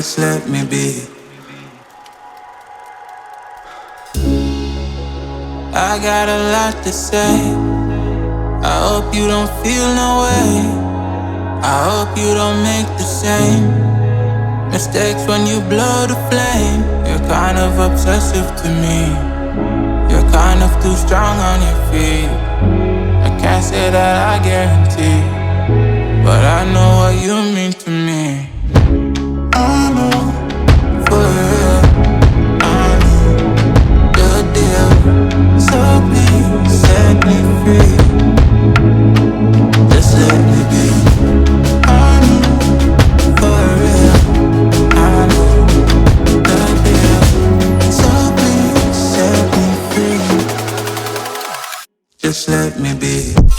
Just let me be. I got a lot to say. I hope you don't feel no way. I hope you don't make the same mistakes when you blow the flame. You're kind of obsessive to me. You're kind of too strong on your feet. I can't say that I guarantee, but I know what you mean to me. I know, for real, I know the deal. So please set me free. Just let me be. I know, for real, I know the deal. So please set me free. Just let me be.